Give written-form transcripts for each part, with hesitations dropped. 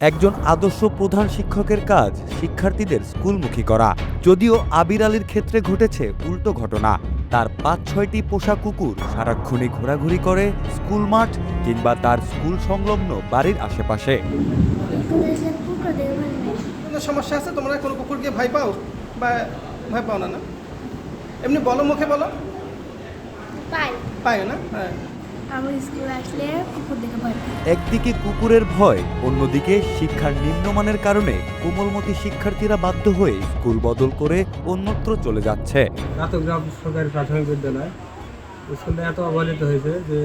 একজন আদর্শ প্রধান শিক্ষকের কাজ শিক্ষার্থীদের স্কুলমুখী করা। যদিও আবির আলীর ক্ষেত্রে ঘটেছে উল্টো ঘটনা। তার ৫-৬টি পোষা কুকুর সারাক্ষণই ঘোরাঘুরি করে স্কুল মাঠ কিংবা তার স্কুল সংলগ্ন বাড়ির আশেপাশে। কোনো সমস্যা আছে? তোমরা কোনো কুকুরকে ভয় পাও বা ভয় পাও না? না এমনি বলো, মুখে বলো। পাই না? হ্যাঁ। আমি স্কুলে আসলে কুকুর দেখে ভয় পাই। একদিকে কুকুরের ভয়, অন্যদিকে শিক্ষার নিম্নমানের কারণে কোমলমতি শিক্ষার্থীরা বাধ্য হয়ে স্কুল বদল করে অন্যত্র চলে যাচ্ছে। রাতগ্রাম সরকারি প্রাথমিক বিদ্যালয় স্কুলটা এত অবহেলিত হয়েছে যে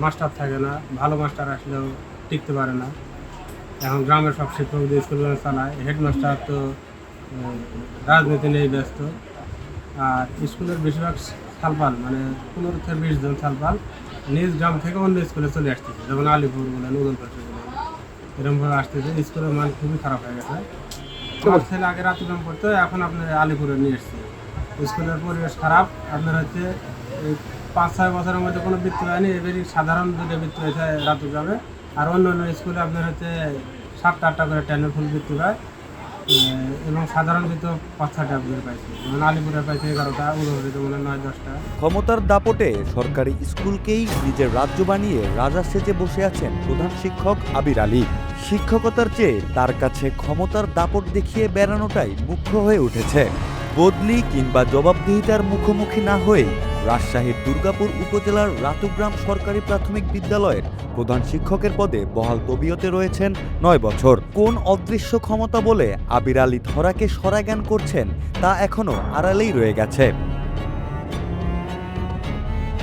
মাস্টার থাকে না, ভালো মাস্টার আসলেও টিকতে পারে না। এখন গ্রামের সব শিক্ষকদের স্কুলগুলো চালায়, হেডমাস্টার তো রাজনীতি নিয়ে ব্যস্ত। আর স্কুলের বেশিরভাগ সালপাল মানে 15 থেকে 20 জন সালপাল নিজ গ্রাম থেকে অন্য স্কুলে চলে আসতেছে, যেমন আলিপুর বলেন, উদলপাশে বলেন, এরকমভাবে আসতেছে। স্কুলের মান খুবই খারাপ হয়ে গেছে। আমার ছেলে আগে রাতগ্রাম পড়তো, এখন আপনার আলিপুরে নিয়ে এসছে। স্কুলের পরিবেশ খারাপ। আপনার হচ্ছে এই 5-6 বছরের মধ্যে কোনো বৃত্তি হয়নি, এবারই সাধারণ দুটো বৃত্তি হয়েছে রাতগ্রামে। আর অন্য অন্য স্কুলে আপনার হচ্ছে 7-8টা করে টেনের ফুল বৃত্তি পায়, এবং সাধারণ বৃত্তি 5-6টা করে পাইছে। যেমন আলিপুরে পাইছে 11টা, উদলপাড়াতে মনে হয় 9-10টা। ক্ষমতার দাপটে সরকারি স্কুলকেই নিজের রাজ্য বানিয়ে রাজা সেজে বসে আছেন প্রধান শিক্ষক আবির আলী। শিক্ষকতার চেয়ে তার কাছে ক্ষমতার দাপট দেখিয়ে বেড়ানোটাই মুখ্য হয়ে উঠেছে। বদলি কিংবা জবাবদিহিতার মুখোমুখি না হয়ে রাজশাহীর দুর্গাপুর উপজেলার রাতুগ্রাম সরকারি প্রাথমিক বিদ্যালয়ের প্রধান শিক্ষকের পদে বহাল তবিয়তে রয়েছেন 9 বছর। কোন অদৃশ্য ক্ষমতা বলে আবির আলী ধরাকে সরাজ্ঞান করছেন তা এখনো আড়ালেই রয়ে গেছে।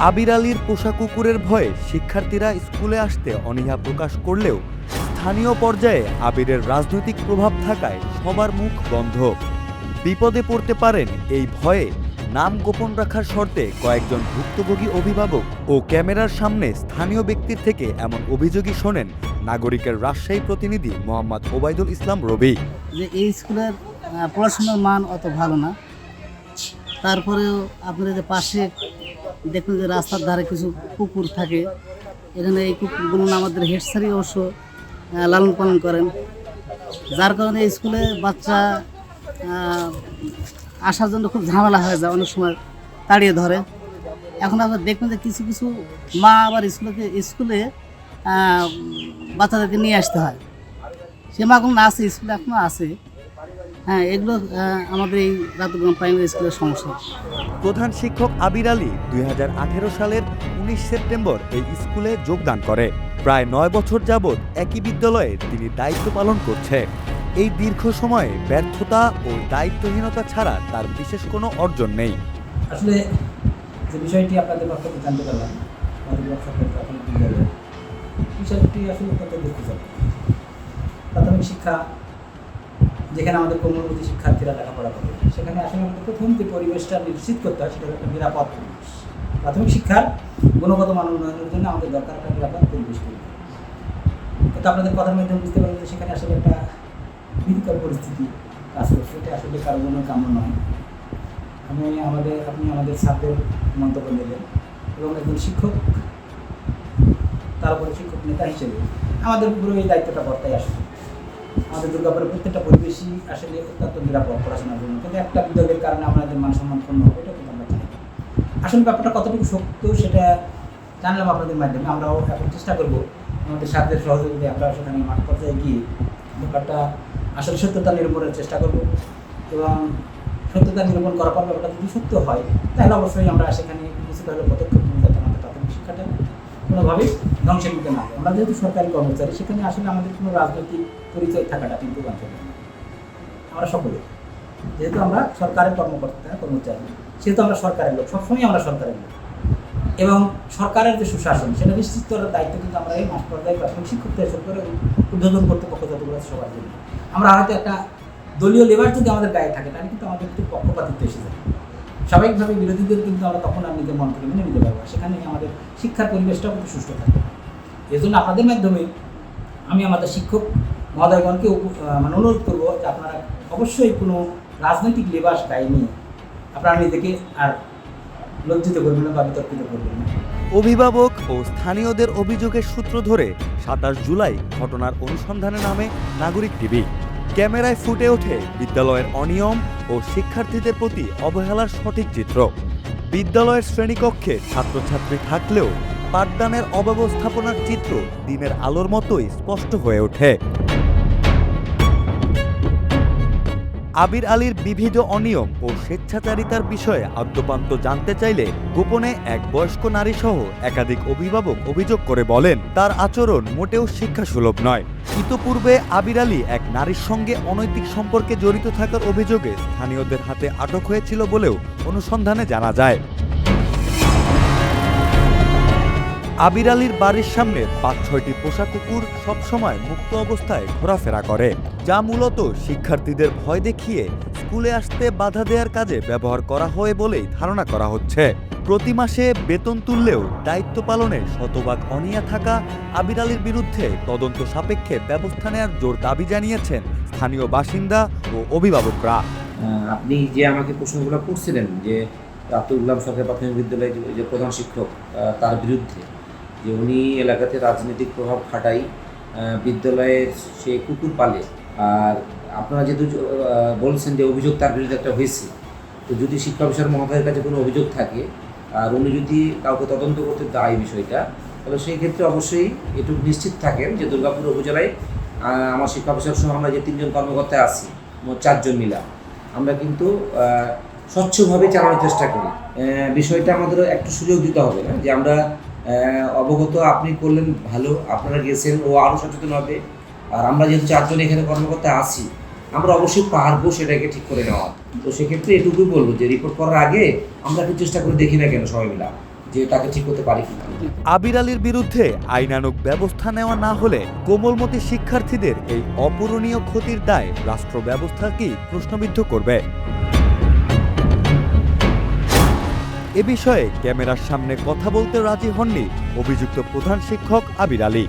আবির আলীর পোষা কুকুরের ভয়ে শিক্ষার্থীরা স্কুলে আসতে অনীহা প্রকাশ করলেও স্থানীয় পর্যায়ে আবিরের রাজনৈতিক প্রভাব থাকায় সবার মুখ বন্ধ। বিপদে পড়তে পারেন এই ভয়ে নাম গোপন রাখার শর্তে কয়েকজন ভুক্তভোগী অভিভাবক ও ক্যামেরার সামনে স্থানীয় ব্যক্তির থেকে এমন অভিযোগই শোনেন নাগরিকের রাজশাহী প্রতিনিধি মোহাম্মদ ওবায়দুল ইসলাম রবি। যে এই স্কুলের পড়াশোনার মান অত ভালো না, তারপরেও আপনাদের যে পাশে দেখুন যে রাস্তার ধারে কিছু কুকুর থাকে, এখানে এই কুকুরগুলো আমাদের হেড স্যারই অবশ্য লালন পালন করেন, যার কারণে স্কুলে বাচ্চা আসার জন্য খুব ঝামেলা হয়ে যায়, অনেক সময় তাড়িয়ে ধরে। এখন আপনার দেখবেন যে কিছু কিছু মা আবার স্কুলে বাচ্চাদেরকে নিয়ে আসতে হয়, সে মাগুলো আছে স্কুলে এখনও আছে। হ্যাঁ, এগুলো আমাদের এই রাতুগ্রাম প্রাইমারি স্কুলের সমস্যা। প্রধান শিক্ষক আবির আলী 2018 সালের 19 সেপ্টেম্বর এই স্কুলে যোগদান করে। প্রায় 9 বছর যাবৎ একই বিদ্যালয়ে তিনি দায়িত্ব পালন করছে। এই দীর্ঘ সময়ে ব্যর্থতা ও দায়িত্বহীনতা ছাড়া তার বিশেষ কোনো অর্জন নেই। আসলে যে বিষয়টি আপনাদের পক্ষ থেকে জানতে পারলাম, আমাদের সরকারি প্রাথমিক বিদ্যালয়ে বিষয়টি আসলে অত্যন্ত দুঃখজনক। প্রাথমিক শিক্ষা যেখানে আমাদের কোমলমতি শিক্ষার্থীরা লেখাপড়া করে, সেখানে আসলে আমাদের প্রথম যে পরিবেশটা নিশ্চিত করতে হয় সেটা একটা নিরাপদ পরিবেশ। প্রাথমিক শিক্ষার গুণগত মান উন্নয়নের জন্য আমাদের দরকার একটা নিরাপদ পরিবেশ তৈরি। কিন্তু আপনাদের কথার মাধ্যমে বুঝতে পারবেন যে সেখানে আসলে একটা ভীতিকর পরিস্থিতি কাজ করছে, এটা আসলে কারো জন্য কাম্য নয়। আপনি আমাদের ছাত্রের মন্তব্য নেবেন এবং একজন শিক্ষক, তার উপরে শিক্ষক নেতা হিসেবে আমাদের উপরে এই দায়িত্বটা বর্তায় আসছে। আমাদের দুর্গাপুরের প্রত্যেকটা পরিবেশই আসলে অত্যন্ত নিরাপদ পড়াশোনার জন্য, কিন্তু একটা বিদ্যালয়ের কারণে আমাদের মান সম্মান ক্ষুণ্ণ হবে, এটা কিন্তু আমরা চাই। আসলে ব্যাপারটা কতটুকু সত্য সেটা জানলাম আপনাদের মাধ্যমে। আমরাও এখন চেষ্টা করবো আমাদের ছাত্রের সহযোগিতায় আমরা সেখানে মাঠ পর্যায়ে গিয়ে ব্যাপারটা আসলে সত্যতা নিরূপণের চেষ্টা করব, এবং সত্যতা নিরূপণ করার পর ব্যাপারটা যদি সত্য হয় তাহলে অবশ্যই আমরা সেখানে কিছুটা হলে পদক্ষেপ নিয়ে যাতে আমাদের প্রাথমিক শিক্ষাটা কোনোভাবেই ধ্বংসের মুখে না হয়। আমরা যেহেতু সরকারি কর্মচারী, সেখানে আসলে আমাদের কোনো রাজনৈতিক পরিচয় থাকাটা কিন্তু বাঞ্ছনীয়। আমরা সকলে যেহেতু আমরা সরকারের কর্মচারী, সেহেতু আমরা সরকারের লোক, সবসময় আমরা সরকারের লোক, এবং সরকারের যে সুশাসন সেটা নিশ্চিত করার দায়িত্ব কিন্তু আমরা এই মাঠ পর্যায়ে প্রাথমিক শিক্ষক থেকে শুরু করে উদ্বোধন কর্তৃপক্ষ যতগুলো আছে সবার জন্য। আমরা হয়তো একটা দলীয় লেবার যদি আমাদের গায়ে থাকে তাহলে কিন্তু আমাদের একটু পক্ষপাতিত্ব এসে যায়। স্বাভাবিকভাবে বিরোধীদের কিন্তু আমরা তখন আর নিজের মন থেকে মেনে নিতে পারবো, সেখানে আমাদের শিক্ষার পরিবেশটাও কিন্তু সুষ্ঠু থাকবে। এই জন্য আপনাদের মাধ্যমে আমি আমাদের শিক্ষক মহোদয়গণকে অনুরোধ করবো যে আপনারা অবশ্যই কোনো রাজনৈতিক লেবাস গায়ে নিয়ে আপনারা নিজেকে আর লজ্জিত করবেন না বা বিতর্কিত করবেন না। অভিভাবক ও স্থানীয়দের অভিযোগের সূত্র ধরে ২৭ জুলাই ঘটনার অনুসন্ধানে নামে নাগরিক টিভি। ক্যামেরায় ফুটে ওঠে বিদ্যালয়ের অনিয়ম ও শিক্ষার্থীদের প্রতি অবহেলার সঠিক চিত্র। বিদ্যালয়ের শ্রেণীকক্ষে ছাত্রছাত্রী থাকলেও পাঠদানের অব্যবস্থাপনার চিত্র দিনের আলোর মতোই স্পষ্ট হয়ে ওঠে। আবির আলীর বিবিধ অনিয়ম ও স্বেচ্ছাচারিতার বিষয়ে আদ্যোপান্ত জানতে চাইলে গোপনে এক বয়স্ক নারী সহ একাধিক অভিভাবক অভিযোগ করে বলেন, তার আচরণ মোটেও শিক্ষাসুলভ নয়। ইতোপূর্বে আবির আলী এক নারীর সঙ্গে অনৈতিক সম্পর্কে জড়িত থাকার অভিযোগে স্থানীয়দের হাতে আটক হয়েছিল বলেও অনুসন্ধানে জানা যায়। আবির আলীর বাড়ির সামনে ৫-৬টি পোষা কুকুর সবসময় মুক্ত অবস্থায় ঘোরাফেরা করে, যা মূলত শিক্ষার্থীদের ভয় দেখিয়ে স্কুলে আসতে বাধা দেওয়ার কাজে ব্যবহার করা হয় বলেই ধারণা করা হচ্ছে। প্রতি মাসে বেতন তুললেও দায়িত্ব পালনে শতভাগ অনিয়া থাকা আবির আলীর বিরুদ্ধে তদন্ত সাপেক্ষে ব্যবস্থা নেওয়ার জোর দাবি জানিয়েছেন স্থানীয় বাসিন্দা ও অভিভাবকরা। আপনি যে আমাকে প্রশ্নগুলো করছিলেন যে আব্দুল গুলাম সরকারি প্রাথমিক বিদ্যালয়ের যে প্রধান শিক্ষক, তার বিরুদ্ধে যে উনি এলাকাতে রাজনৈতিক প্রভাব খাটাই বিদ্যালয়ের সে কুকুর পালে, আর আপনারা যেহেতু বলছেন যে অভিযোগ তার বিরুদ্ধে একটা হয়েছে, তো যদি শিক্ষা অফিসার মহোদয়ের কাছে কোনো অভিযোগ থাকে আর উনি যদি কাউকে তদন্ত করতে দেয় বিষয়টা, তাহলে সেই ক্ষেত্রে অবশ্যই এটুকু নিশ্চিত থাকেন যে দুর্গাপুর উপজেলায় আমার শিক্ষা অফিসার সহ আমরা যে 3 জন কর্মকর্তা আছি, মোট 4 জন মিলা, আমরা কিন্তু স্বচ্ছভাবে চালানোর চেষ্টা করি। বিষয়টা আমাদের একটু সুযোগ দিতে হবে না যে আমরা অবগত আপনি করলেন ভালো, আপনারা গেছেন, ও আরও সচেতন হবে। আর আমরা যেহেতু 4 জন এখানে কর্মকর্তা আছি, আমরা অবশ্যই পারবো সেটাকে ঠিক করে নেওয়া। তো সেক্ষেত্রে এটুকুই বলবো যে রিপোর্ট করার আগে আমরা একটু চেষ্টা করে দেখি না কেন সবাই মিলা যে তাকে ঠিক করতে পারি কিনা। আবির আলীর বিরুদ্ধে আইনানুগ ব্যবস্থা নেওয়া না হলে কোমলমতি শিক্ষার্থীদের এই অপূরণীয় ক্ষতির দায় রাষ্ট্র ব্যবস্থাকেই প্রশ্নবিদ্ধ করবে। এ বিষয়ে ক্যামেরার সামনে কথা বলতে রাজি হননি অভিযুক্ত প্রধান শিক্ষক আবির আলী।